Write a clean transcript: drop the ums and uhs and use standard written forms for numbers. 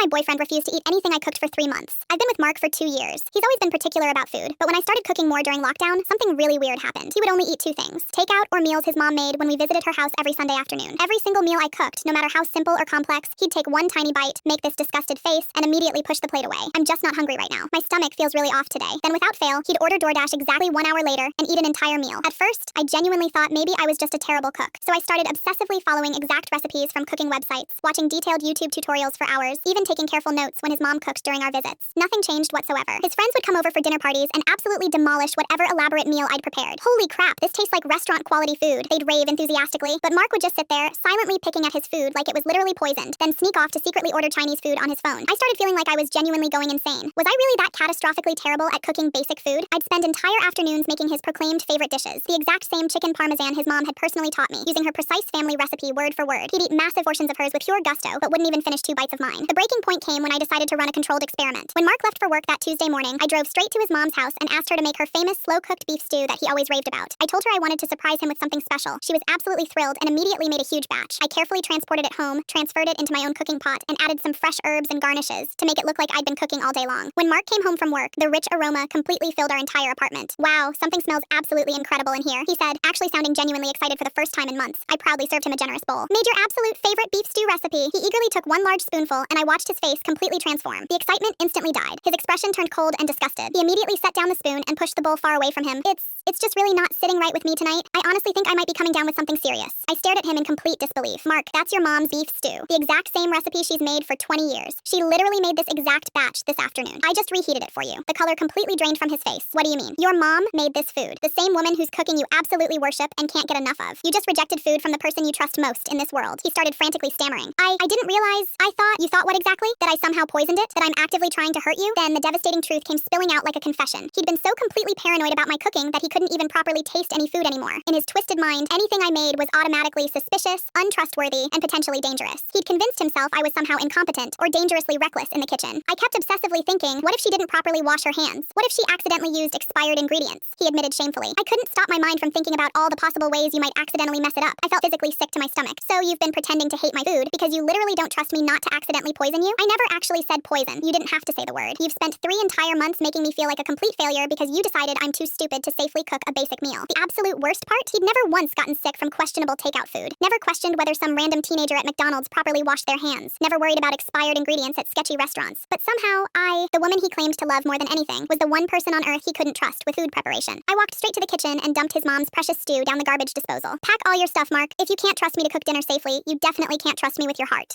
my boyfriend refused to eat anything I cooked for 3 months. I've been with Mark for 2 years. He's always been particular about food, but when I started cooking more during lockdown, something really weird happened. He would only eat 2 things: takeout or meals his mom made when we visited her house every Sunday afternoon. Every single meal I cooked, no matter how simple or complex, he'd take one tiny bite, make this disgusted face, and immediately push the plate away. I'm just not hungry right now. My stomach feels really off today. Then without fail, he'd order DoorDash exactly 1 hour later and eat an entire meal. At first, I genuinely thought maybe I was just a terrible cook, so I started obsessively following exact recipes from cooking websites, watching detailed YouTube tutorials for hours, even taking careful notes when his mom cooked during our visits. Nothing changed whatsoever. His friends would come over for dinner parties and absolutely demolish whatever elaborate meal I'd prepared. Holy crap, this tastes like restaurant-quality food, they'd rave enthusiastically, but Mark would just sit there, silently picking at his food like it was literally poisoned, then sneak off to secretly order Chinese food on his phone. I started feeling like I was genuinely going insane. Was I really that catastrophically terrible at cooking basic food? I'd spend entire afternoons making his proclaimed favorite dishes, the exact same chicken parmesan his mom had personally taught me, using her precise family recipe word for word. He'd eat massive portions of hers with pure gusto, but wouldn't even finish 2 bites of mine. The breaking point came when I decided to run a controlled experiment. When Mark left for work that Tuesday morning, I drove straight to his mom's house and asked her to make her famous slow-cooked beef stew that he always raved about. I told her I wanted to surprise him with something special. She was absolutely thrilled and immediately made a huge batch. I carefully transported it home, transferred it into my own cooking pot, and added some fresh herbs and garnishes to make it look like I'd been cooking all day long. When Mark came home from work, the rich aroma completely filled our entire apartment. "Wow, something smells absolutely incredible in here," he said, actually sounding genuinely excited for the first time in months. I proudly served him a generous bowl. "Made your absolute favorite beef stew recipe." He eagerly took 1 large spoonful, and I watched his face completely transform. The excitement instantly died. His expression turned cold and disgusted. He immediately set down the spoon and pushed the bowl far away from him. It's just really not sitting right with me tonight. I honestly think I might be coming down with something serious." I stared at him in complete disbelief. "Mark, that's your mom's beef stew. The exact same recipe she's made for 20 years. She literally made this exact batch this afternoon. I just reheated it for you." The color completely drained from his face. "What do you mean? Your mom made this food. The same woman whose cooking you absolutely worship and can't get enough of. You just rejected food from the person you trust most in this world." He started frantically stammering. I didn't realize. I thought." "You thought what exactly? That I somehow poisoned it? That I'm actively trying to hurt you?" Then the devastating truth came spilling out like a confession. He'd been so completely paranoid about my cooking that he couldn't even properly taste any food anymore. In his twisted mind, anything I made was automatically suspicious, untrustworthy, and potentially dangerous. He'd convinced himself I was somehow incompetent or dangerously reckless in the kitchen. I kept obsessively thinking, what if she didn't properly wash her hands? What if she accidentally used expired ingredients? He admitted shamefully. I couldn't stop my mind from thinking about all the possible ways you might accidentally mess it up. I felt physically sick to my stomach. "So you've been pretending to hate my food because you literally don't trust me not to accidentally poison you?" "I never actually said poison. You didn't have to say the word. You've spent 3 entire months making me feel like a complete failure because you decided I'm too stupid to safely cook a basic meal." The absolute worst part? He'd never once gotten sick from questionable takeout food. Never questioned whether some random teenager at McDonald's properly washed their hands. Never worried about expired ingredients at sketchy restaurants. But somehow, the woman he claimed to love more than anything, was the one person on earth he couldn't trust with food preparation. I walked straight to the kitchen and dumped his mom's precious stew down the garbage disposal. "Pack all your stuff, Mark. If you can't trust me to cook dinner safely, you definitely can't trust me with your heart."